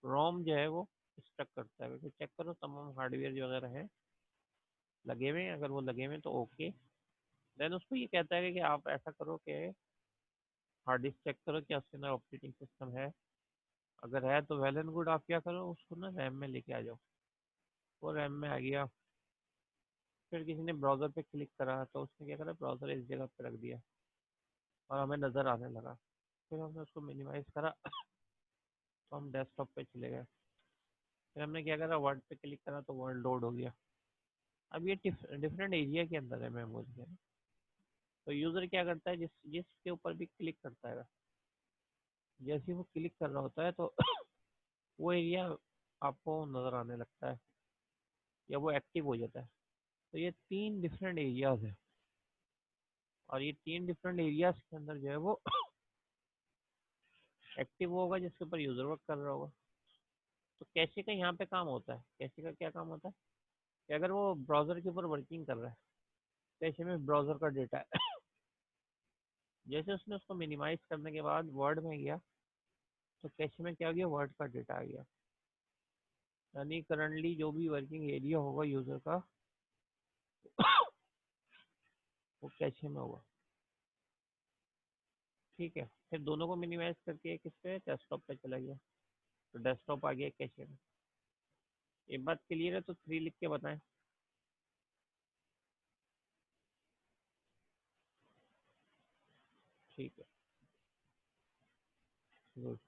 रोम जो है वो स्टक करता है। वैसे चेक करो तमाम हार्डवेयर जो वगैरह हैं लगे हुए हैं, अगर वो लगे हुए हैं तो ओके। देन उसको ये कहता है कि आप ऐसा करो कि हार्ड डिस्क चेक करो कि उसके अंदर ऑपरेटिंग सिस्टम है। अगर है तो वेल एंड गुड, आप क्या करो उसको ना रैम में लेके आ जाओ। वो रैम में आ गया, फिर किसी ने ब्राउज़र पे क्लिक करा तो उसने क्या करा, ब्राउज़र इस जगह पे रख दिया और हमें नज़र आने लगा। फिर हमने उसको मिनिमाइज़ करा तो हम डेस्कटॉप पे चले गए। फिर हमने क्या करा, वर्ड पे क्लिक करा तो वर्ड लोड हो गया। अब ये डिफरेंट एरिया के अंदर है मेमोरी है। तो यूज़र क्या करता है, जिसके ऊपर भी क्लिक करता है, जैसे ही वो क्लिक कर रहा होता है तो वो एरिया आपको नज़र आने लगता है या वो एक्टिव हो जाता है। तो ये तीन डिफरेंट एरियाज है और ये तीन डिफरेंट एरियाज के अंदर जो है वो एक्टिव होगा जिसके ऊपर यूज़र वर्क कर रहा होगा। तो कैशे का यहाँ पे काम होता है, कैशे का क्या काम होता है कि अगर वो ब्राउज़र के ऊपर वर्किंग कर रहा है, कैशे में ब्राउज़र का डेटा है। जैसे उसने उसको मिनिमाइज करने के बाद वर्ड में गया तो कैशे में क्या हो गया, वर्ड का डेटा आ गया। यानी करंटली जो भी वर्किंग एरिया होगा यूज़र का वो कैशे में होगा। ठीक है, फिर दोनों को मिनिमाइज करके किस पे, डेस्कटॉप पे चला गया, तो डेस्कटॉप आ गया कैशे में। ये बात क्लियर है तो 3 लिख के बताएं। ठीक है, गुड।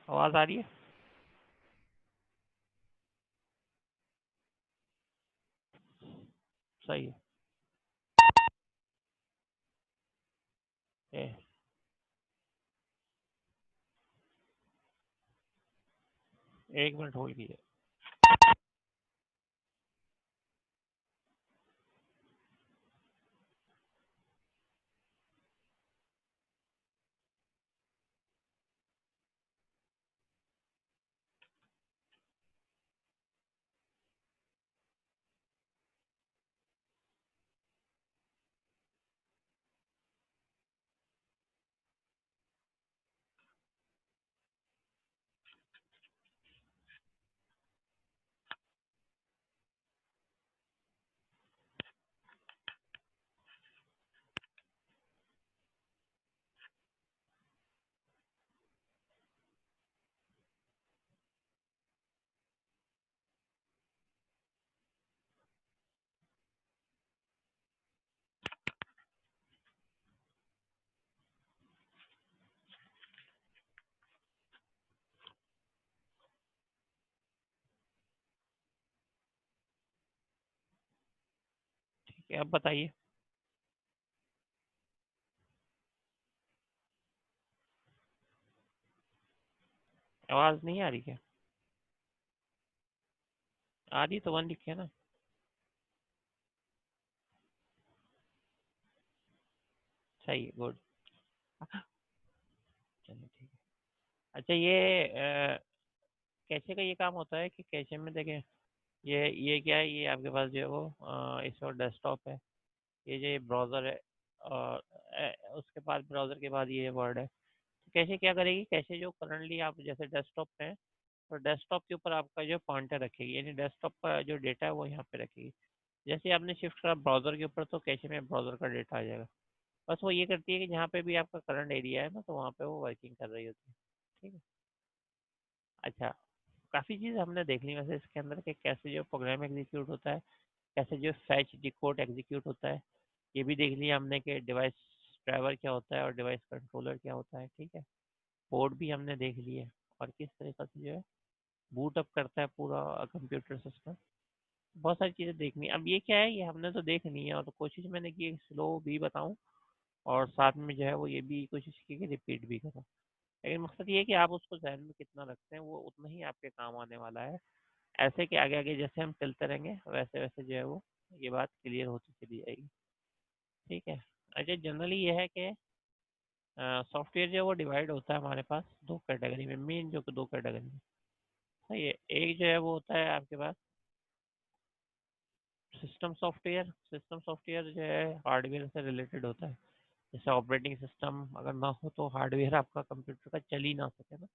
आवाज़ आ रही है? सही है। ए, 1 मिनट होल्ड कीजिए। ठीक है, अब बताइए। आवाज़ नहीं आ रही क्या? आ रही तो 1 लिखे ना। सही है, गुड। चलिए ठीक है। अच्छा, ये कैशे का ये काम होता है कि कैशे में देखें, ये क्या है, ये आपके पास जो है वो इस वक्त डेस्कटॉप है, ये जो ब्राउज़र है और उसके बाद ब्राउज़र के बाद ये वर्ड है। तो कैशे क्या करेगी, कैशे जो करंटली आप जैसे डेस्कटॉप पे है तो डेस्कटॉप के ऊपर आपका जो पॉइंटर रखेगी, यानी डेस्कटॉप का जो डेटा है वो यहाँ पे रखेगी। जैसे आपने शिफ्ट करा ब्राउज़र के ऊपर तो कैशे में ब्राउज़र का डेटा आ जाएगा। बस वो ये करती है कि जहाँ पे भी आपका करंट एरिया है ना, तो वहाँ पे वो वर्किंग कर रही होती है। ठीक है। अच्छा, काफ़ी चीज़ हमने देख ली वैसे इसके अंदर कि कैसे जो प्रोग्राम एग्जीक्यूट होता है, कैसे जो फैच डिकोड एग्जीक्यूट होता है, ये भी देख लिया हमने कि डिवाइस ड्राइवर क्या होता है और डिवाइस कंट्रोलर क्या होता है। ठीक है। पोर्ट भी हमने देख लिए है, और किस तरीके से जो है बूट अप करता है पूरा कंप्यूटर सिस्टम। बहुत सारी चीज़ें देखनी है। अब ये क्या है, ये हमने तो देख ली है, और कोशिश मैंने की स्लो भी बताऊं, और साथ में जो है वो ये भी कोशिश की कि रिपीट भी करूँ। लेकिन मकसद ये है कि आप उसको ज़हन में कितना रखते हैं, वो उतना ही आपके काम आने वाला है। ऐसे कि आगे आगे जैसे हम चलते रहेंगे, वैसे वैसे जो है वो ये बात क्लियर होती चली जाएगी। ठीक है। अच्छा, जनरली ये है कि सॉफ्टवेयर जो है वो डिवाइड होता है हमारे पास दो कैटेगरी में, मेन जो कि दो कैटेगरी में। सही है। एक जो है वो होता है आपके पास सिस्टम सॉफ्टवेयर। सिस्टम सॉफ्टवेयर जो है हार्डवेयर से रिलेटेड होता है। जैसे ऑपरेटिंग सिस्टम अगर ना हो तो हार्डवेयर आपका कंप्यूटर का चल ही ना सके ना,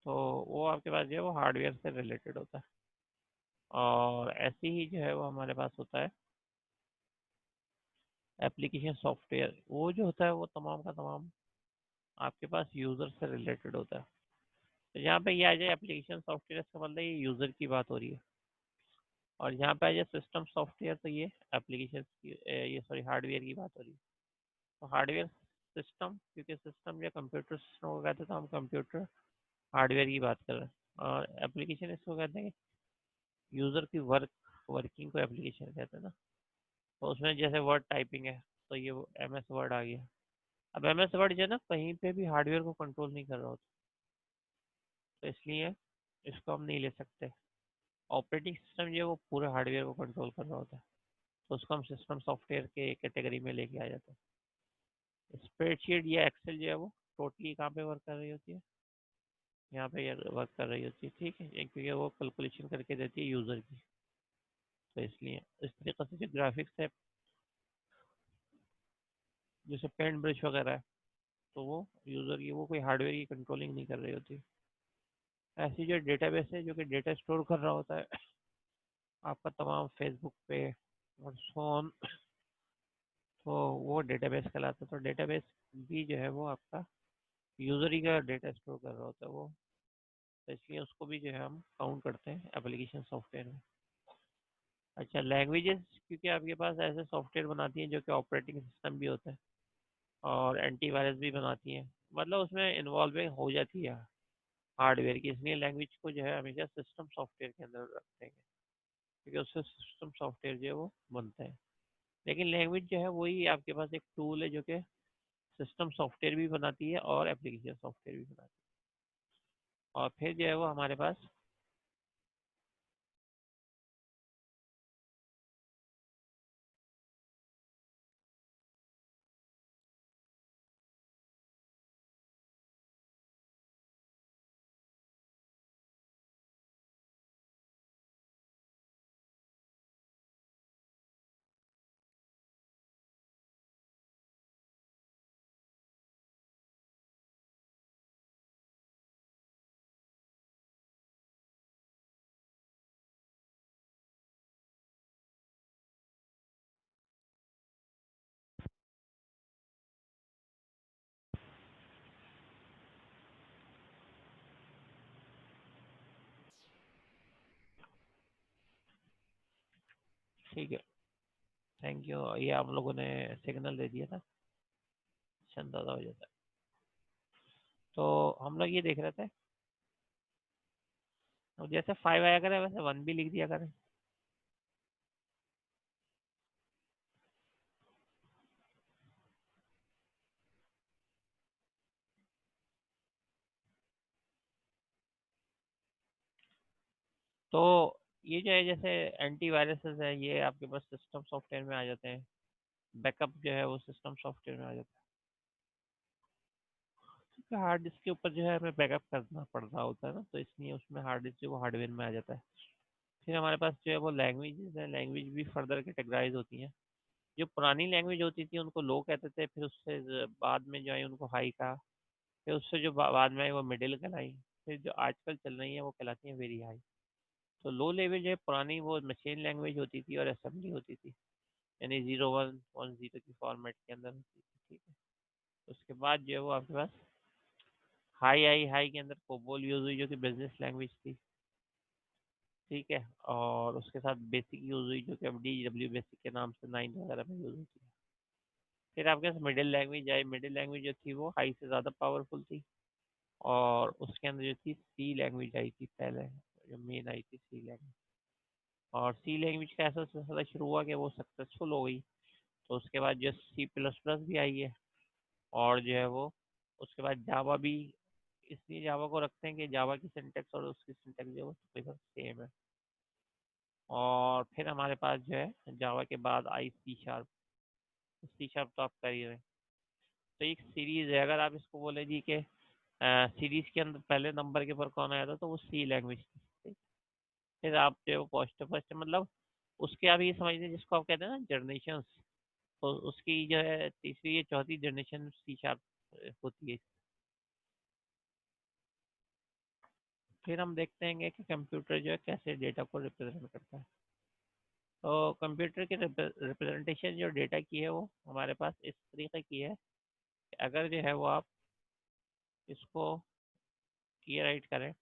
तो वो आपके पास जो है वो हार्डवेयर से रिलेटेड होता है। और ऐसे ही जो है वो हमारे पास होता है एप्लीकेशन सॉफ्टवेयर। वो जो होता है वो तमाम का तमाम आपके पास यूज़र से रिलेटेड होता है। तो यहाँ पे ये आ जाए एप्लीकेशन सॉफ्टवेयर, इसका मतलब ये यूज़र की बात हो रही है। और यहाँ पे आ जाए सिस्टम सॉफ्टवेयर, तो ये एप्लीकेशन की ये सॉरी हार्डवेयर की बात हो रही है। तो हार्डवेयर सिस्टम, क्योंकि सिस्टम या कंप्यूटर सिस्टम को कहते हैं, तो हम कंप्यूटर हार्डवेयर की बात कर रहे हैं। और एप्लीकेशन इसको कहते हैं कि यूज़र की वर्किंग को एप्लीकेशन कहते हैं ना। तो उसमें जैसे वर्ड टाइपिंग है, तो ये एम एस वर्ड आ गया। अब एम एस वर्ड जो है ना कहीं पे भी हार्डवेयर को कंट्रोल नहीं कर रहा होता, तो इसलिए इसको हम नहीं ले सकते। ऑपरेटिंग सिस्टम जो है वो पूरे हार्डवेयर को कंट्रोल कर रहा होता है, तो उसको हम सिस्टम सॉफ्टवेयर के कैटेगरी में लेके आ जाते हैं। स्प्रेडशीट या एक्सेल जो है वो टोटली कहाँ पे वर्क कर रही होती है, यहाँ पे वर्क कर रही होती है। ठीक है, क्योंकि वो कैलकुलेशन करके देती है यूज़र की, तो इसलिए इस तरीके से जो ग्राफिक्स है, जैसे पेंट ब्रश वगैरह है, तो वो यूज़र की, वो कोई हार्डवेयर की कंट्रोलिंग नहीं कर रही होती। ऐसी जो डेटाबेस है जो कि डेटा स्टोर कर रहा होता है आपका तमाम फेसबुक पे और सो ऑन, तो वो डेटाबेस कहलाता है। तो डेटाबेस भी जो है वो आपका यूज़र ही का डेटा स्टोर कर रहा होता है वो, तो इसलिए उसको भी जो है हम काउंट करते हैं एप्लीकेशन सॉफ्टवेयर में। अच्छा, लैंग्वेजेस, क्योंकि आपके पास ऐसे सॉफ्टवेयर बनाती हैं जो कि ऑपरेटिंग सिस्टम भी होता है और एंटीवायरस भी बनाती हैं, मतलब उसमें इन्वॉल्विंग हो जाती है हार्डवेयर की, इसलिए लैंग्वेज को जो है हमेशा सिस्टम सॉफ्टवेयर के अंदर रखते हैं, क्योंकि उससे सिस्टम सॉफ्टवेयर जो है वो बनता है। लेकिन लैंग्वेज जो है वही आपके पास एक टूल है जो कि सिस्टम सॉफ्टवेयर भी बनाती है और एप्लीकेशन सॉफ्टवेयर भी बनाती है। और फिर जो है वो हमारे पास, ठीक है, थैंक यू, ये आप लोगों ने सिग्नल दे दिया था, अंदाजा हो जाता है। तो हम लोग ये देख रहे थे, अब जैसे 5 आया करे वैसे 1 भी लिख दिया करें। तो ये जो है जैसे एंटीवायरसेस है, ये आपके पास सिस्टम सॉफ्टवेयर में आ जाते हैं। बैकअप जो है वो सिस्टम सॉफ्टवेयर में आ जाता है। हार्ड डिस्क के ऊपर जो है हमें बैकअप करना पड़ रहा होता है ना, तो इसलिए उसमें हार्ड डिस्क जो वो हार्डवेयर में आ जाता है। फिर हमारे पास जो है वो लैंग्वेजेस है, लैंग्वेज भी फर्दर कैटेगराइज होती हैं। जो पुरानी लैंग्वेज होती थी उनको लो कहते थे, फिर उससे बाद में जो आई उनको हाई कहा, फिर उससे जो बाद में आई वो मिडिल कहलाई, फिर जो आजकल चल रही है वो कहलाती है वेरी हाई। तो लो लेवल जो है पुरानी वो मशीन लैंग्वेज होती थी और असेंबली होती थी। यानी 0110 की फॉर्मेट के अंदर होती है, ठीक है। उसके बाद जो है वो आपके पास हाई आई, हाई के अंदर कोबोल यूज हुई जो कि बिजनेस लैंग्वेज थी, ठीक है। और उसके साथ बेसिक यूज हुई जो कि अब DW बेसिक के नाम से 9 वगैरह में यूज होती है। फिर आपके पास मिडिल लैंग्वेज आई, मिडिल लैंग्वेज जो थी वो हाई से ज़्यादा पावरफुल थी, और उसके अंदर जो थी सी लैंग्वेज आई थी पहले, जो मेन आई थी सी लैंग्वेज। और सी लैंग्वेज का ऐसा सिलसिला शुरू हुआ कि वो सक्सेसफुल हो गई, तो उसके बाद जो C++ भी आई है, और जो है वो उसके बाद जावा भी। इसलिए जावा को रखते हैं कि जावा की सिंटेक्स और उसकी सिंटेक्स जो है वो तकरीबन सेम है। और फिर हमारे पास जो है जावा के बाद आई C#। C# तो आप कर ही रहे हैं। तो एक सीरीज है, अगर आप इसको बोले जी कि सीरीज के अंदर पहले नंबर के ऊपर कौन आया था, तो वो सी लैंग्वेज थी। फिर आप जो है वो फर्स्ट फर्स्ट मतलब उसके आप ये समझते हैं जिसको आप कहते हैं ना जनरेशन, तो उसकी जो है तीसरी या चौथी जनरेशन C# होती है। फिर हम देखते हैं कि कंप्यूटर जो है कैसे डेटा को रिप्रेजेंट करता है। तो कंप्यूटर की रिप्रेजेंटेशन जो डेटा की है वो हमारे पास इस तरीके की है कि अगर जो है वो आप इसको की राइट करें।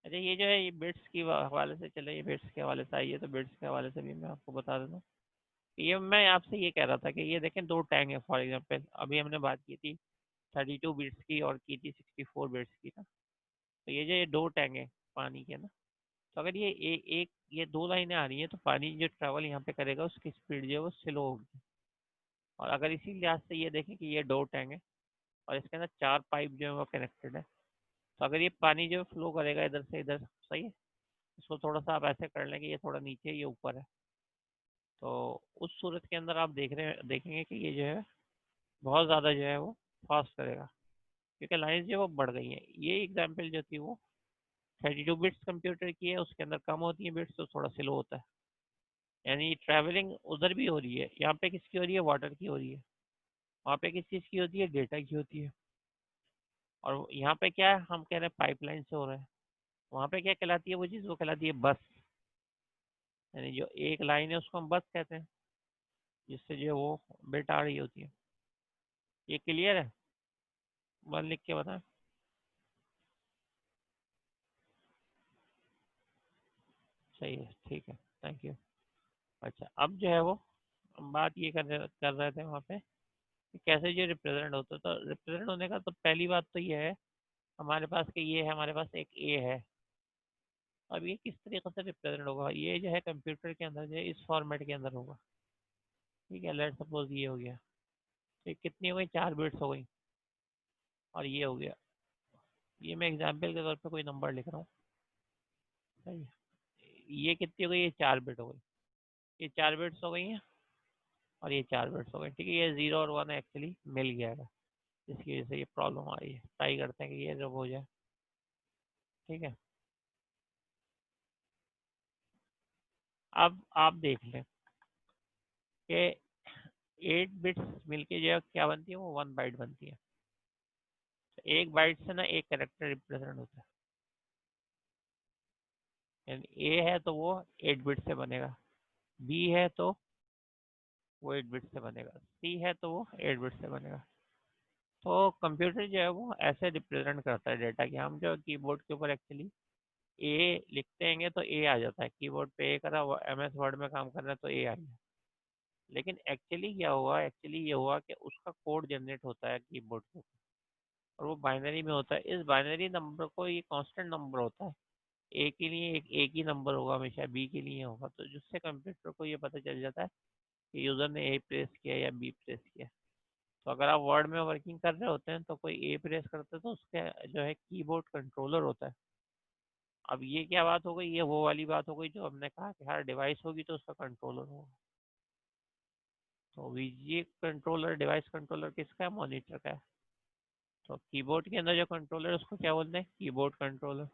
अच्छा, ये जो है ये बिट्स की हवाले से चले, ये बिट्स के हवाले से आई है, तो बिट्स के हवाले से भी मैं आपको बता देता हूँ। ये मैं आपसे ये कह रहा था कि ये देखें दो टैंक है, फॉर एग्जांपल अभी हमने बात की थी 32 बिट्स की और की थी 64 बिट्स की ना। तो ये जो ये दो टैंक है पानी के ना, तो अगर ये एक ये दो लाइनें आ रही हैं, तो पानी जो ट्रैवल यहाँ पे करेगा उसकी स्पीड जो है वो स्लो होगी। और अगर इसी लिहाज से ये देखें कि ये दो टैंक है और इसके अंदर चार पाइप जो है वो कनेक्टेड है, तो अगर ये पानी जो फ्लो करेगा इधर से इधर, सही है। इसको थोड़ा सा आप ऐसे कर लें कि ये थोड़ा नीचे ये ऊपर है, तो उस सूरत के अंदर आप देखेंगे कि ये जो है बहुत ज़्यादा जो है वो फास्ट करेगा, क्योंकि लाइन्स जो है वो बढ़ गई हैं। ये एग्जाम्पल जो थी वो 32 बिट्स कंप्यूटर की है, उसके अंदर कम होती है बिट्स तो थोड़ा स्लो होता है। यानी ट्रैवलिंग उधर भी हो रही है, यहाँ पे किसकी हो रही है, वाटर की हो रही है। वहाँ पे किस चीज़ की होती है, डेटा की होती है। और यहाँ पे क्या है, हम कह रहे हैं पाइपलाइन से हो रहा है। वहाँ पे क्या कहलाती है वो चीज़, वो कहलाती है बस। यानी जो एक लाइन है उसको हम बस कहते हैं, जिससे जो है वो बिट आ रही होती है। ये क्लियर है, मन लिख के बताएं। सही है, ठीक है, थैंक यू। अच्छा, अब जो है वो हम बात ये कर रहे थे वहाँ पे कि कैसे जो रिप्रेजेंट होता है। तो रिप्रेजेंट होने का तो पहली बात तो ये है हमारे पास कि ये है, हमारे पास एक ए है। अब ये किस तरीके से रिप्रेजेंट होगा, ये जो है कंप्यूटर के अंदर जो है इस फॉर्मेट के अंदर होगा, ठीक है। लेट सपोज ये हो गया, तो कितनी हो गई, 4 बिट्स हो गई। और ये हो गया, ये मैं एग्जाम्पल के तौर पे कोई नंबर लिख रहा हूँ, सही है। ये कितनी हो गई, ये 4 बिट हो गई। ये 4 बिट्स हो गई हैं, और ये 4 बिट्स हो गई, ठीक है। ये 0 और 1 एक्चुअली मिल गया है, इसकी वजह से ये प्रॉब्लम आ रही है। ट्राई करते हैं कि ये जब हो जाए, ठीक है। अब आप देख लें कि 8 बिट्स मिलके जो है क्या बनती है, वो 1 बाइट बनती है। तो एक बाइट से ना एक करेक्टर रिप्रेजेंट होता है। यानी ए है तो वो 8 बिट से बनेगा, बी है तो वो 8 बिट से बनेगा, सी है तो वो 8 बिट से बनेगा। तो कंप्यूटर जो है वो ऐसे रिप्रेजेंट करता है डेटा की। हम जो कीबोर्ड के ऊपर एक्चुअली ए लिखते हैं तो ए आ जाता है, कीबोर्ड पे ए करा, MS वर्ड में काम कर रहा है तो ए आ गया। लेकिन एक्चुअली क्या हुआ, एक्चुअली ये हुआ कि उसका कोड जनरेट होता है कीबोर्ड पे, और वो बाइनरी में होता है। इस बाइनरी नंबर को, ये कांस्टेंट नंबर होता है, ए के लिए एक ही नंबर होगा हमेशा, बी के लिए होगा, तो जिससे कंप्यूटर को ये पता चल जाता है कि यूज़र ने ए प्रेस किया या बी प्रेस किया। तो अगर आप वर्ड में वर्किंग कर रहे होते हैं तो कोई ए प्रेस करता है तो उसके जो है कीबोर्ड कंट्रोलर होता है। अब ये क्या बात हो गई, ये वो वाली बात हो गई जो हमने कहा कि हर डिवाइस होगी तो उसका कंट्रोलर होगा। तो VGA कंट्रोलर, डिवाइस कंट्रोलर किसका है, मॉनिटर का है। तो कीबोर्ड के अंदर जो कंट्रोलर है उसको क्या बोलते हैं, कीबोर्ड कंट्रोलर।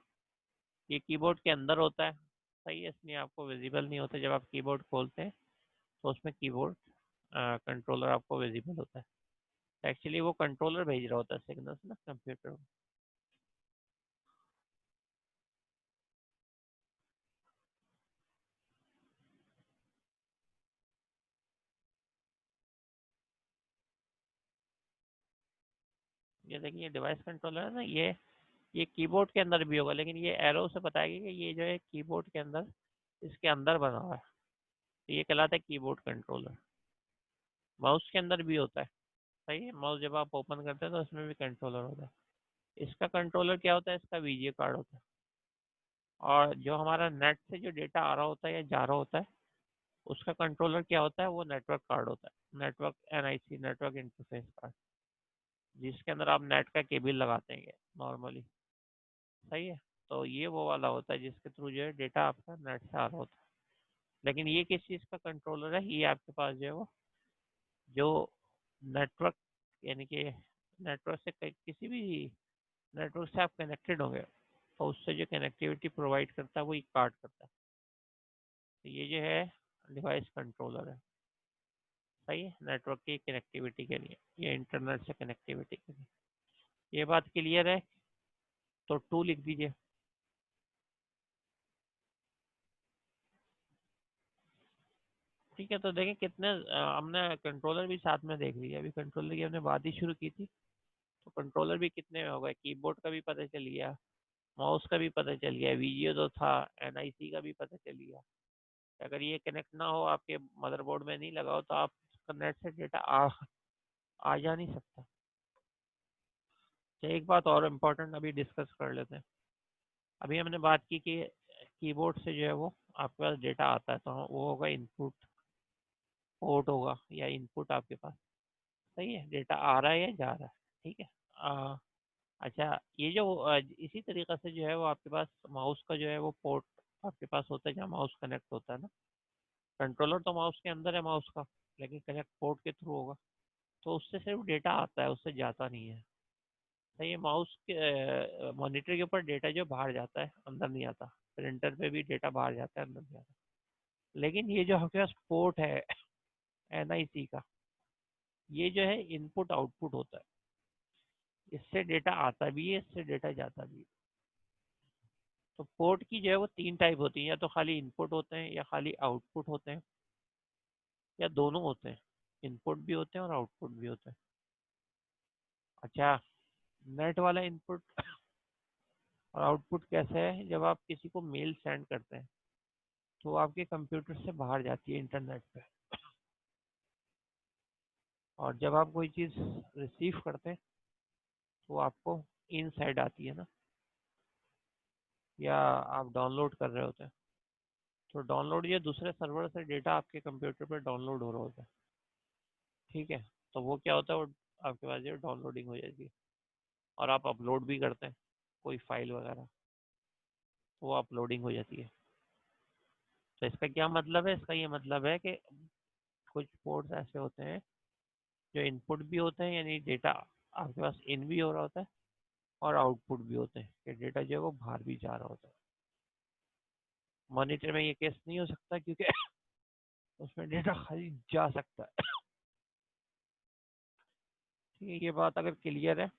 ये कीबोर्ड के अंदर होता है, सही है, इसलिए आपको विजिबल नहीं होता। जब आप कीबोर्ड खोलते हैं तो उसमें कीबोर्ड कंट्रोलर आपको विजिबल होता है। एक्चुअली वो कंट्रोलर भेज रहा होता है सिग्नल्स ना कंप्यूटर में। ये देखिए डिवाइस कंट्रोलर है ना, ये कीबोर्ड के अंदर भी होगा, लेकिन ये एरो से बताएगा कि ये जो है कीबोर्ड के अंदर, इसके अंदर बना हुआ है, तो ये कहलाता है कीबोर्ड कंट्रोलर। माउस के अंदर भी होता है, सही है, माउस जब आप ओपन करते हैं तो उसमें भी कंट्रोलर होता है। इसका कंट्रोलर क्या होता है, इसका वीजीए कार्ड होता है। और जो हमारा नेट से जो डेटा आ रहा होता है या जा रहा होता है, उसका कंट्रोलर क्या होता है, वो नेटवर्क कार्ड होता है, network NIC, network interface card, जिसके अंदर आप नेट का केबल लगाते हैं नॉर्मली, सही है। तो ये वो वाला होता है जिसके थ्रू जो है डेटा आपका नेट से आ रहा होता है। लेकिन ये किस चीज़ का कंट्रोलर है, ये आपके पास जो है वो जो नेटवर्क, यानी कि नेटवर्क से किसी भी नेटवर्क से आप कनेक्टेड होंगे, और उससे जो कनेक्टिविटी प्रोवाइड करता है वो एक कार्ड करता है। तो ये जो है डिवाइस कंट्रोलर है, सही है, नेटवर्क की कनेक्टिविटी के लिए या इंटरनेट से कनेक्टिविटी के लिए। ये बात क्लियर है, तो टू लिख दीजिए। ठीक है, तो देखें कितने हमने कंट्रोलर भी साथ में देख लिया, अभी कंट्रोलर की हमने बात ही शुरू की थी, तो कंट्रोलर भी कितने में हो गए, कीबोर्ड का भी पता चल गया, माउस का भी पता चल गया, वीजीओ तो था, एनआईसी का भी पता चल गया। अगर ये कनेक्ट ना हो, आपके मदरबोर्ड में नहीं लगा हो, तो आप नेट से डेटा आ जा नहीं सकता। तो एक बात और इम्पोर्टेंट अभी डिस्कस कर लेते हैं। अभी हमने बात की कि कीबोर्ड से जो है वो आपके पास डेटा आता है, तो वो होगा इनपुट, पोर्ट होगा या इनपुट आपके पास, सही है, डेटा आ रहा है या जा रहा है, ठीक है। आ, अच्छा, ये जो इसी तरीके से जो है वो आपके पास माउस का जो है वो पोर्ट आपके पास होता है, जहाँ माउस कनेक्ट होता है ना। कंट्रोलर तो माउस के अंदर है माउस का, लेकिन कनेक्ट पोर्ट के थ्रू होगा, तो उससे सिर्फ डेटा आता है, उससे जाता नहीं है। सही है, माउस के मॉनिटर के ऊपर डेटा जो बाहर जाता है, अंदर नहीं आता। प्रिंटर पे भी डेटा बाहर जाता है, अंदर नहीं आता। लेकिन ये जो आपके पास पोर्ट है एनआईसी का, ये जो है इनपुट आउटपुट होता है, इससे डेटा आता भी है, इससे डेटा जाता भी है। तो पोर्ट की जो है वो तीन टाइप होती है, या तो खाली इनपुट होते हैं, या खाली आउटपुट होते हैं, या दोनों होते हैं, इनपुट भी होते हैं और आउटपुट भी होते हैं। अच्छा, नेट वाला इनपुट और आउटपुट कैसे है, जब आप किसी को मेल सेंड करते हैं, तो वो आपके कंप्यूटर से बाहर जाती है इंटरनेट पे, और जब आप कोई चीज़ रिसीव करते हैं, तो वो आपको इन साइड आती है ना, या आप डाउनलोड कर रहे होते हैं, तो डाउनलोड ये दूसरे सर्वर से डेटा आपके कंप्यूटर पर डाउनलोड हो रहा होता है, ठीक है। तो वो क्या होता है, वो आपके पास जो डाउनलोडिंग हो जाती है, और आप अपलोड भी करते हैं कोई फाइल वगैरह, तो वो अपलोडिंग हो जाती है। तो इसका क्या मतलब है, इसका ये मतलब है कि कुछ पोर्ट्स ऐसे होते हैं जो इनपुट भी होते हैं, यानी डेटा आपके पास इन भी हो रहा होता है, और आउटपुट भी होते हैं कि डेटा जो है वो बाहर भी जा रहा होता है। मॉनिटर में ये केस नहीं हो सकता, क्योंकि उसमें डेटा खाली जा सकता है। ठीक है, ये बात अगर क्लियर है।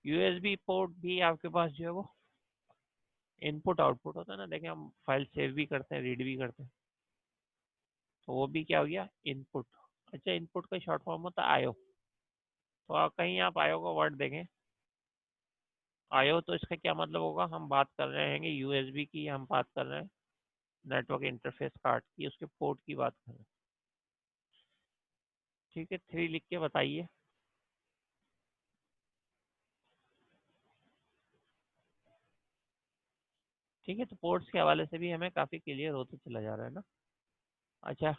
यूएसबी पोर्ट भी आपके पास जो है वो इनपुट आउटपुट होता है ना, देखें हम फाइल सेव भी करते हैं, रीड भी करते हैं, तो वो भी क्या हो गया, इनपुट। अच्छा, इनपुट का शॉर्ट फॉर्म होता है आयो, तो कहीं आप आयो का वर्ड देखें, आयो, तो इसका क्या मतलब होगा, हम बात कर रहे हैं यूएसबी की, हम बात कर रहे हैं नेटवर्क इंटरफेस कार्ड की, उसके पोर्ट की बात कर रहे हैं। ठीक है, थ्री लिख के बताइए। ठीक है, तो पोर्ट्स के हवाले से भी हमें काफ़ी क्लियर होते चला जा रहा है ना। अच्छा,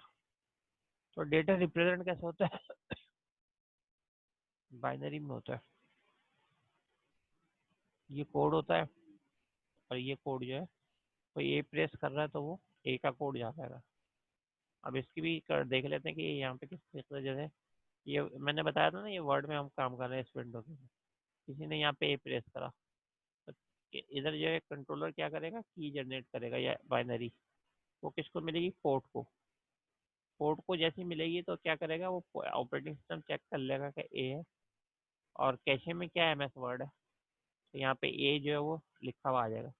तो डेटा रिप्रेजेंट कैसे होता है, बाइनरी में होता है। ये कोड होता है, और ये कोड जो है, कोई ए प्रेस कर रहा है तो वो ए का कोड जा पाएगा। अब इसकी भी देख लेते हैं कि यहाँ पे किस तरीके से जैसे, ये मैंने बताया था ना, ये वर्ड में हम काम कर रहे हैं इस विंडो में, किसी ने यहाँ पे ए प्रेस करा, तो इधर जो है कंट्रोलर क्या करेगा, की जनरेट करेगा या बाइनरी, वो किसको मिलेगी, पोर्ट को। पोर्ट को जैसी मिलेगी तो क्या करेगा, वो ऑपरेटिंग सिस्टम चेक कर लेगा कि ए है, और कैशे में क्या एम एस वर्ड है, तो यहाँ पे ए जो है वो लिखा हुआ आ जाएगा।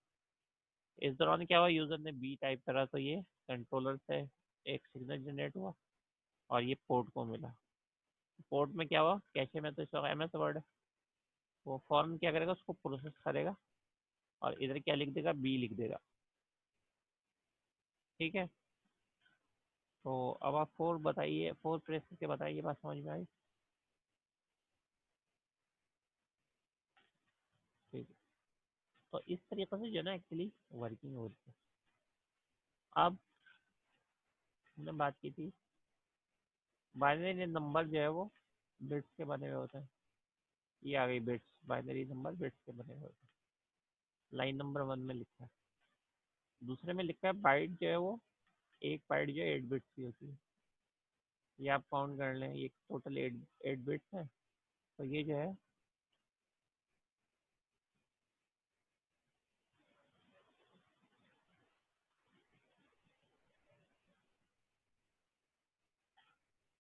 इस दौरान क्या हुआ, यूजर ने बी टाइप करा तो ये कंट्रोलर से एक सिग्नल जनरेट हुआ और ये पोर्ट को मिला। पोर्ट में क्या हुआ, कैशे में तो इसका एम एस वर्ड है, वो फॉर्म क्या करेगा, उसको प्रोसेस करेगा और इधर क्या लिख देगा, बी लिख देगा। ठीक है, तो अब आप फोर बताइए, फोर प्रेस करके बताइए, बात समझ में आई? ठीक है, तो इस तरीके से जो है ना एक्चुअली वर्किंग होती है। अब हमने बात की थी बाइनरी नंबर जो है वो बिट्स के बने हुए होते हैं। ये आ गई बिट्स, बाइनरी नंबर बिट्स के बने हुए होते हैं, लाइन नंबर 1 में लिखा है। दूसरे में लिखा है बाइट जो है वो, एक बाइट जो है 8 बिट्स की होती है। ये आप काउंट कर लें, ये टोटल 8 बिट्स है, तो ये जो है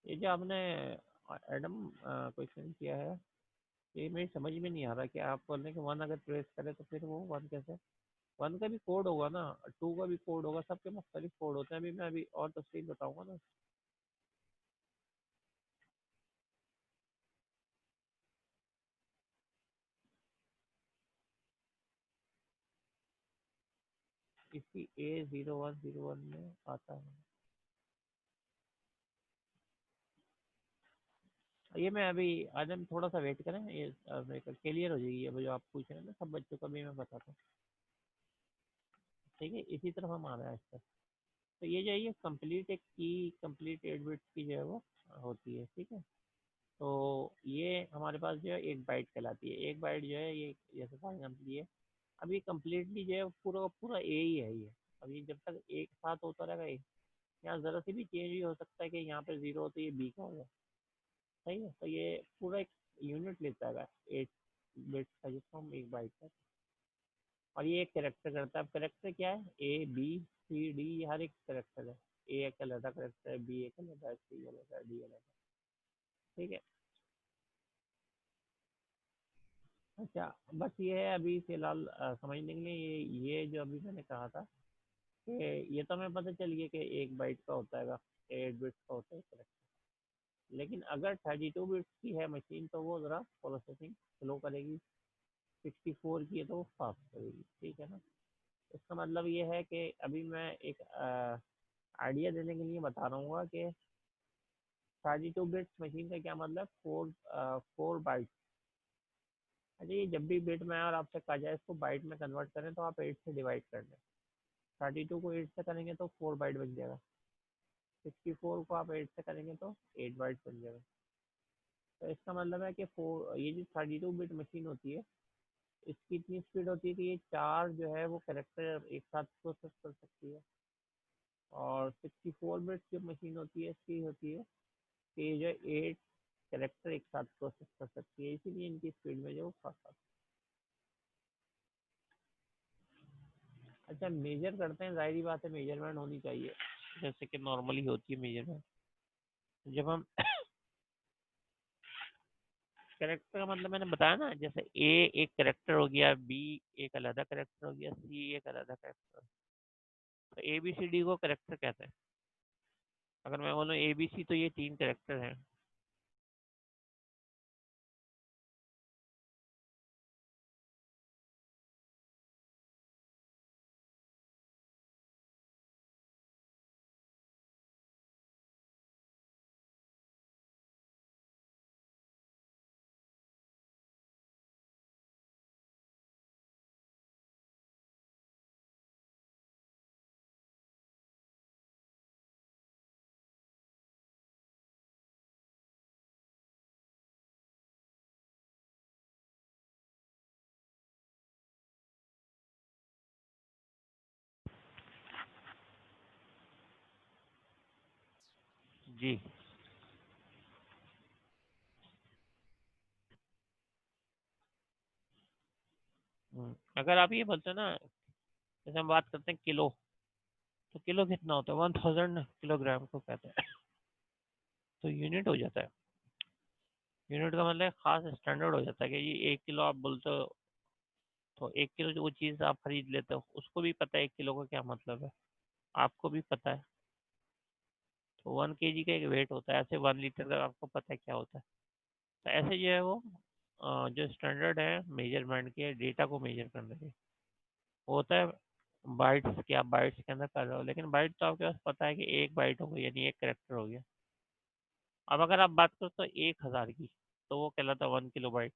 ये जो आपने एडम क्वेश्चन किया है, ये मेरी समझ में नहीं आ रहा कि आप बोल रहे हैं कि 1 अगर प्रेस करें तो फिर वो 1 कैसे, 1 का भी कोड होगा ना, 2 का भी कोड होगा, सबके मुख्तलिफ कोड होते हैं। अभी मैं अभी और तफसील बताऊंगा ना। इसी A0101 में आता है। ये मैं अभी आज हम थोड़ा सा वेट करें, ये क्लियर हो जाएगी, अब जो आप पूछ रहे हैं ना सब बच्चों का भी मैं बताता हूँ। ठीक है, इसी तरफ हम आ रहे हैं आज तक। तो ये जो है ये कंप्लीट एक की, कंप्लीट 8 बिट्स की जो है वो होती है। ठीक है, तो ये हमारे पास जो है एक बाइट कहलाती है। एक बाइट जो है ये जैसे फॉर एग्जाम्पल ये, अब ये कम्प्लीटली जो है पूरा का पूरा ए ही है ये। अब ये जब तक एक साथ होता रहेगा ए, यहाँ ज़रा सी भी चेंज भी हो सकता है कि यहाँ पे 0 हो तो ये बी का हो जाए। सही है, तो ये पूरा एक यूनिट लेता है 8 बिट्स का, जिसको हम एक बाइट का, और ये एक करेक्टर करता है। अब करेक्टर क्या है, ए बी सी डी, हर एक करेक्टर है। ए एक अलग करेक्टर है, बी एक अलग है, सी अलग है, डी अलग है। ठीक है, अच्छा, बस ये है अभी फिलहाल समझने के लिए, ये जो अभी मैंने कहा था कि ये तो हमें पता चल गया कि एक बाइट का होता है, 8 बिट्स का होता है करेक्टर। लेकिन अगर 32 बिट्स की है मशीन तो वो ज़रा प्रोसेसिंग स्लो करेगी, 64 की है तो वो फास्ट करेगी। ठीक है ना, इसका मतलब ये है कि अभी मैं एक आइडिया देने के लिए बता रहा हूँ कि 32 बिट्स मशीन का क्या मतलब, 4 बाइट। अच्छा, ये जब भी बिट में आए और आपसे कहा जाए इसको बाइट में कन्वर्ट करें तो आप 8 से डिवाइड कर लें। 32 को 8 से करेंगे तो 4 बाइट बन जाएगा, 64 को आप 8 से करेंगे तो 8 बाइट बन जाएगा। तो इसका मतलब है कि ये जो 32 बिट मशीन होती है, इसकी इतनी स्पीड होती है कि ये 4 जो है वो करेक्टर एक साथ प्रोसेस कर सकती है। और 64 बिट जो मशीन होती है इसकी होती है कि ये जो 8 करेक्टर एक साथ प्रोसेस कर सकती है, इसीलिए इनकी स्पीड में जो फर्क आता है। अच्छा, मेजर करते हैं, जाहिर बात है मेजरमेंट होनी चाहिए जैसे कि नॉर्मली होती है मेजरमेंट। जब हम करेक्टर का मतलब मैंने बताया ना, जैसे ए एक करेक्टर हो गया, बी एक अलग करेक्टर हो गया, सी एक अलग करेक्टर, तो ए बी सी डी को करेक्टर कहते हैं। अगर मैं बोलूँ ए बी सी तो ये 3 करेक्टर हैं। जी। अगर आप ये बोलते हैं ना, जैसे हम बात करते हैं किलो, तो किलो कितना होता है, 1000 किलोग्राम को कहते हैं। तो यूनिट हो जाता है। यूनिट का मतलब खास स्टैंडर्ड हो जाता है कि ये 1 किलो आप बोलते हो, तो 1 किलो जो वो चीज़ आप खरीद लेते हो उसको भी पता है 1 किलो का क्या मतलब है, आपको भी पता है। तो 1 kg का एक वेट होता है, ऐसे 1 लीटर का आपको पता है क्या होता है। तो ऐसे जो है वो जो स्टैंडर्ड है मेजरमेंट के डेटा को मेजर करने के, वो होता है बाइट्स के। आप बाइट्स के अंदर कर रहे हो, लेकिन बाइट तो आपके पास पता है कि एक बाइट हो गई यानी एक करेक्टर हो गया। अब अगर आप बात करो तो 1,000 की, तो वो कहलाता है 1 किलो बाइट।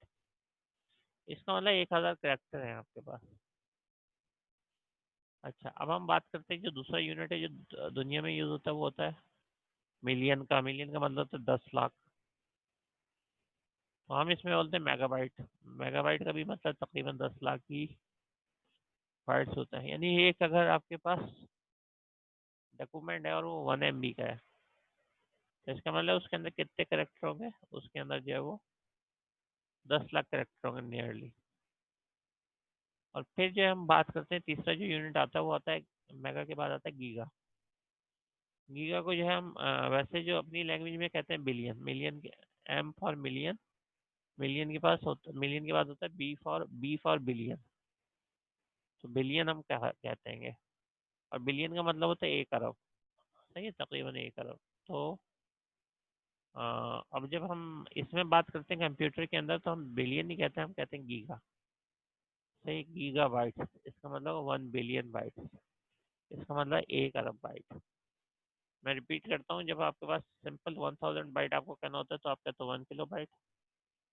इसका मतलब 1,000 करेक्टर है आपके पास। अच्छा, अब हम बात करते हैं जो दूसरा यूनिट है जो दुनिया में यूज होता है, वो होता है मिलियन का। मिलियन का मतलब होता है 10 लाख। तो हम इसमें बोलते हैं मेगाबाइट। मेगाबाइट का भी मतलब तकरीबन 10 लाख की बाइट्स होता है। यानी एक अगर आपके पास डॉक्यूमेंट है और वो 1 MB का है, तो इसका मतलब उसके अंदर कितने करेक्टर होंगे, उसके अंदर जो है वो 10 लाख करेक्टर होंगे नियरली। और फिर जो हम बात करते हैं तीसरा जो यूनिट आता है वो आता है मेगा के बाद आता है गीगा। गीगा को जो है हम वैसे जो अपनी लैंग्वेज में कहते हैं बिलियन। मिलियन के एम फॉर मिलियन। मिलियन के बाद होता है बी फॉर बिलियन। तो बिलियन हम कहते हैं। और बिलियन का मतलब होता है 1 अरब। सही है, तकरीबन 1 अरब। तो अब जब हम इसमें बात करते हैं कंप्यूटर के अंदर, तो हम बिलियन नहीं कहते, हम कहते हैं गीगा। सही, गीगा बाइट्स, इसका मतलब 1 बिलियन बाइट्स। इसका मतलब 1 अरब बाइट। मैं रिपीट करता हूँ, जब आपके पास सिंपल 1000 बाइट आपको कहना होता है तो आप कहते हो 1 किलो बाइट।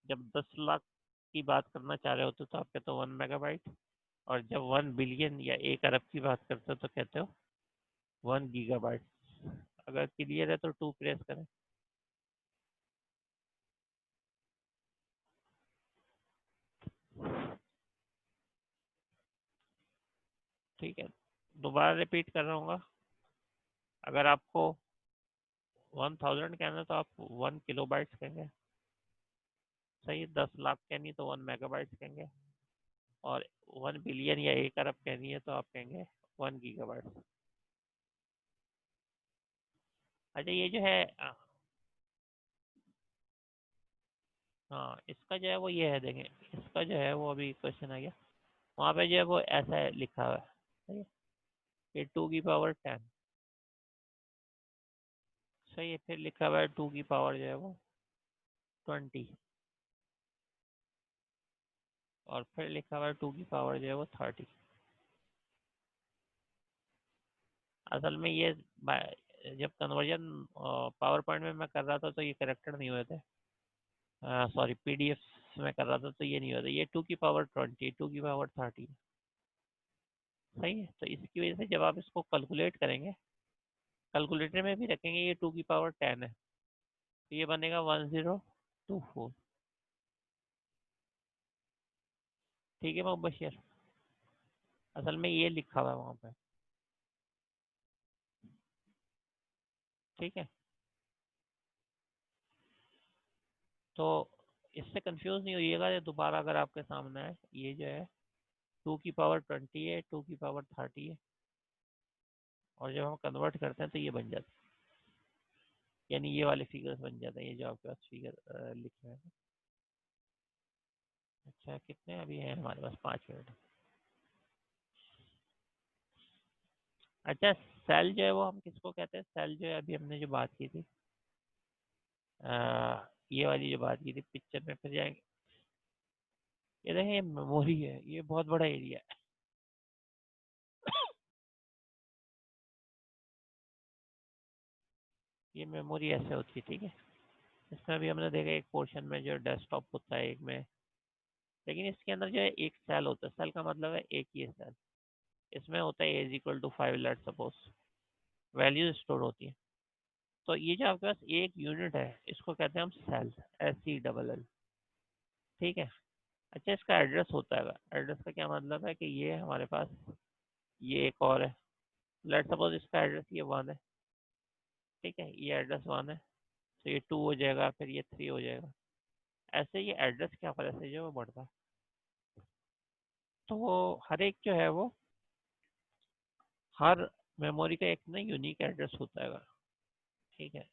जब 10 लाख की बात करना चाह रहे होते हो तो आप कहते हो 1 मेगाबाइट। और जब 1 बिलियन या 1 अरब की बात करते हो तो कहते हो 1 गीगाबाइट। अगर क्लियर है तो 2 प्रेस करें। ठीक है, दोबारा रिपीट कर रहा हूँ। अगर आपको 1000 कहना है तो आप 1 किलो बाइट्स कहेंगे। सही, 10 लाख कहनी है तो 1 मेगाबाइट्स कहेंगे। और 1 बिलियन या 1 अरब कहनी है तो आप कहेंगे 1 गीगाबाइट्स। अच्छा, ये जो है हाँ, इसका जो है वो ये है, देखें इसका जो है वो अभी क्वेश्चन आ गया। वहाँ पे जो है वो ऐसा है लिखा हुआ है, सही है, कि 2 की पावर 10। सही है, फिर लिखा हुआ है 2 की पावर जो है वो 20। और फिर लिखा हुआ है 2 की पावर जो है वो 30। असल में ये जब कन्वर्जन पावर पॉइंट में मैं कर रहा था तो ये करेक्टेड नहीं हुए थे। सॉरी, पीडीएफ में कर रहा था तो ये नहीं हुआ था। ये 2 की पावर 20, 2 की पावर 30। सही है, तो इसकी वजह से जब आप इसको कैलकुलेट करेंगे, कैलकुलेटर में भी रखेंगे, ये 2 की पावर 10 है, तो ये बनेगा 1024। ठीक है मुबशर, असल में ये लिखा हुआ है वहाँ पे। ठीक है, तो इससे कंफ्यूज नहीं होइएगा। ये दोबारा अगर आपके सामने है, ये जो है 2 की पावर 20 है, 2 की पावर 30 है। और जब हम कन्वर्ट करते हैं तो ये बन जाता है, यानी ये वाले फिगर्स बन जाते हैं, ये जो आपके पास फिगर लिखे हैं। अच्छा, कितने अभी हैं हमारे पास? 5 मिनट। अच्छा, सेल जो है वो हम किसको कहते हैं? सेल जो है अभी हमने जो बात की थी, ये वाली जो बात की थी, पिक्चर में फिर जाएंगे। ये देखें, ये मेमोरी है, ये बहुत बड़ा एरिया है। ये मेमोरी ऐसे होती है, ठीक है। इसमें अभी हमने देखा एक पोर्शन में जो डेस्कटॉप होता है एक में, लेकिन इसके अंदर जो है एक सेल होता है। सेल का मतलब है एक ही सेल। इसमें होता है A=5, let suppose values store होती है। तो ये जो आपके पास एक यूनिट है, इसको कहते हैं हम सेल, SELL। ठीक है। अच्छा, इसका एड्रेस होता है। एड्रेस का क्या मतलब है कि ये हमारे पास ये एक और है, लेट सपोज इसका एड्रेस ये 1 है। ठीक है, ये एड्रेस 1 है, तो ये 2 हो जाएगा, फिर ये 3 हो जाएगा। ऐसे ये एड्रेस क्या पर ऐसे जो है वो बढ़ता है। तो हर एक जो है वो, हर मेमोरी का एक ना यूनिक एड्रेस होता है। ठीक है,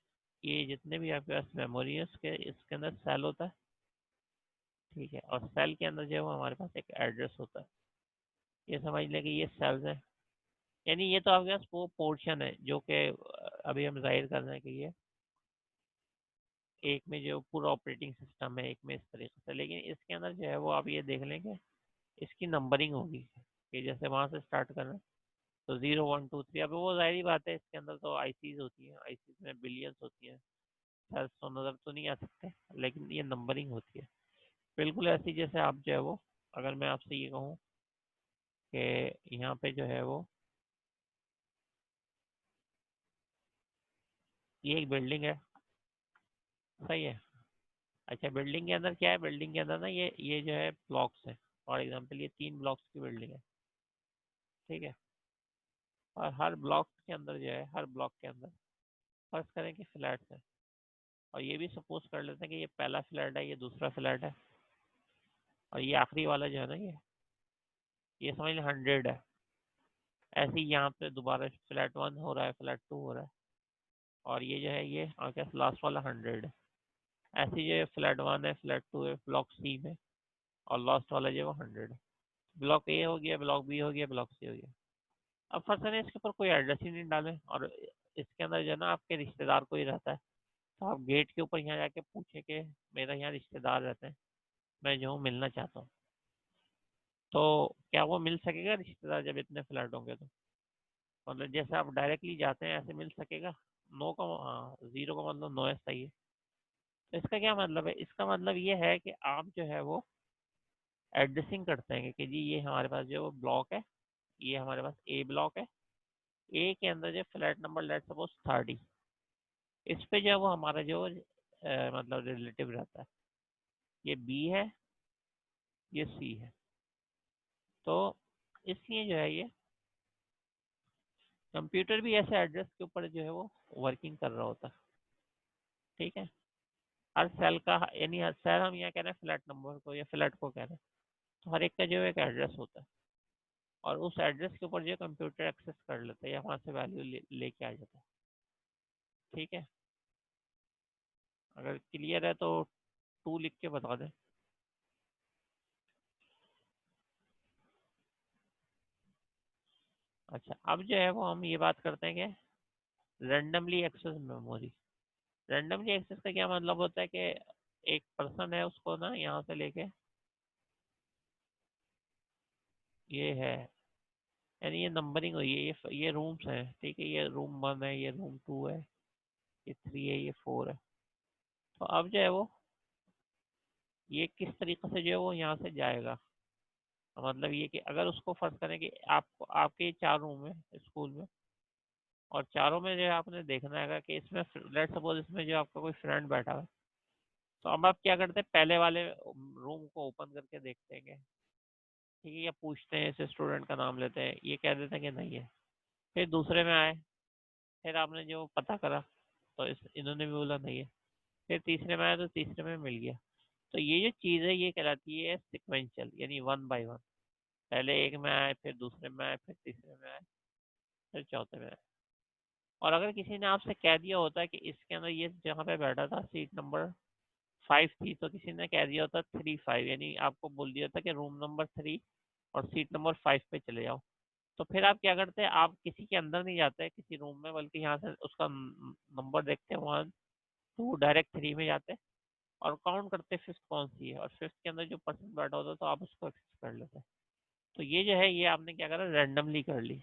ये जितने भी आपके पास मेमोरी है इसके अंदर सेल होता है, ठीक है, और सेल के अंदर जो है वो हमारे पास एक एड्रेस होता है। ये समझ लें कि ये सेल्स है, यानी ये तो आपके पास वो पोर्शन है जो कि अभी हम जाहिर कर रहे हैं कि ये एक में जो पूरा ऑपरेटिंग सिस्टम है, एक में इस तरीके से, लेकिन इसके अंदर जो है वो आप ये देख लेंगे इसकी नंबरिंग होगी कि जैसे वहाँ से स्टार्ट करना, तो 0 1 2 3। अब वो जाहिर बात है इसके अंदर तो आईसीज होती हैं, आईसीज में बिलियंस होती हैं, शायद 100 नज़र तो नहीं आ सकते, लेकिन ये नंबरिंग होती है बिल्कुल ऐसी जैसे आप जो है वो, अगर मैं आपसे ये कहूँ कि यहाँ पे जो है वो ये एक बिल्डिंग है, सही है। अच्छा बिल्डिंग के अंदर क्या है, बिल्डिंग के अंदर ना ये जो है ब्लॉक्स है, फॉर एग्जांपल ये 3 ब्लॉक्स की बिल्डिंग है, ठीक है, और हर ब्लॉक के अंदर जो है, हर ब्लॉक के अंदर फर्ज करें कि फ्लैट्स है, और ये भी सपोज कर लेते हैं कि ये पहला फ्लैट है, ये दूसरा फ्लैट है, और ये आखिरी वाला जो है ना ये समझ लें 100 है। ऐसे ही यहाँ पे दोबारा फ्लैट 1 हो रहा है, फ्लैट 2 हो रहा है, और ये जो है ये आपके लास्ट वाला 100 है। ऐसे ही जो है फ्लैट 1 है, फ्लैट 2 है, ब्लॉक सी में, और लास्ट वाला जो है वो 100 है। ब्लॉक ए हो गया, ब्लॉक बी हो गया, ब्लॉक सी हो गया। अब फर्स्ट है इसके ऊपर कोई एड्रेस ही नहीं डालें, और इसके अंदर जो है ना आपके रिश्तेदार कोई रहता है, तो आप गेट के ऊपर यहाँ जाके पूछे कि मेरा यहाँ रिश्तेदार रहते हैं, मैं जो हूँ मिलना चाहता हूँ, तो क्या वो मिल सकेगा रिश्तेदार जब इतने फ्लैट होंगे तो? मतलब जैसे आप डायरेक्टली जाते हैं ऐसे मिल सकेगा? नो का, हाँ, 0 का मतलब नो है, सही है। तो इसका क्या मतलब है, इसका मतलब ये है कि आप जो है वो एड्रेसिंग करते हैं कि जी ये हमारे पास जो ब्लॉक है, ये हमारे पास ए ब्लॉक है, ए के अंदर जो फ्लैट नंबर लेट सपोज 30, इस पे जो है वो हमारा जो मतलब रिलेटिव रहता है, ये बी है, ये सी है, तो इसलिए जो है ये कंप्यूटर भी ऐसे एड्रेस के ऊपर जो है वो वर्किंग कर रहा होता है, ठीक है। हर सेल का, यानी हर सेल हम यहाँ कह रहे हैं फ्लैट नंबर को या फ्लैट को कह रहे हैं, तो हर एक का जो है एक एड्रेस होता है, और उस एड्रेस के ऊपर जो कंप्यूटर एक्सेस कर लेता है या वहाँ से वैल्यू लेके आ जाता है, ठीक है। अगर क्लियर है तो 2 लिख के बता दें। अच्छा अब जो है वो हम ये बात करते हैं कि randomly access memory. Randomly access का क्या मतलब होता है कि एक पर्सन है, उसको ना यहाँ से लेके ये है, यानी ये नंबरिंग हुई है, ये रूम्स हैं, ठीक है, ये रूम 1 है, ये रूम 2 है, ये 3 है, ये 4 है। तो अब जो है वो ये किस तरीके से जो है वो यहाँ से जाएगा, मतलब ये कि अगर उसको फर्ज करें कि आपको आपके 4 रूम है स्कूल में, और चारों में जो है आपने देखना है कि इसमें लेट सपोज इसमें जो आपका कोई फ्रेंड बैठा है, तो अब आप क्या करते हैं, पहले वाले रूम को ओपन करके देखते हैं, ठीक है, या पूछते हैं, इसे स्टूडेंट का नाम लेते हैं, ये कह देते हैं कि नहीं है। फिर दूसरे में आए, फिर आपने जो पता करा तो इन्होंने भी बोला नहीं है। फिर तीसरे में आया तो तीसरे में मिल गया। तो ये जो चीज़ है ये कहलाती है सिक्वेंशियल, यानी 1 बाय 1। पहले एक में आए, फिर दूसरे में आए, फिर तीसरे में आए, फिर चौथे में आए। और अगर किसी ने आपसे कह दिया होता है कि इसके अंदर ये जहाँ पे बैठा था सीट नंबर 5 थी, तो किसी ने कह दिया होता 3 5, यानी आपको बोल दिया था कि रूम नंबर 3 और सीट नंबर 5 पे चले जाओ। तो फिर आप क्या करते हैं, आप किसी के अंदर नहीं जाते किसी रूम में, बल्कि यहाँ से उसका नंबर देखते हैं 1 2, डायरेक्ट 3 में जाते हैं और काउंट करते हैं फिफ्थ कौन सी है, और फिफ्थ के अंदर जो पर्सन बैठा होता है तो आप उसको एक्सेस कर लेते हैं। तो ये जो है ये आपने क्या करा, रैंडमली कर ली।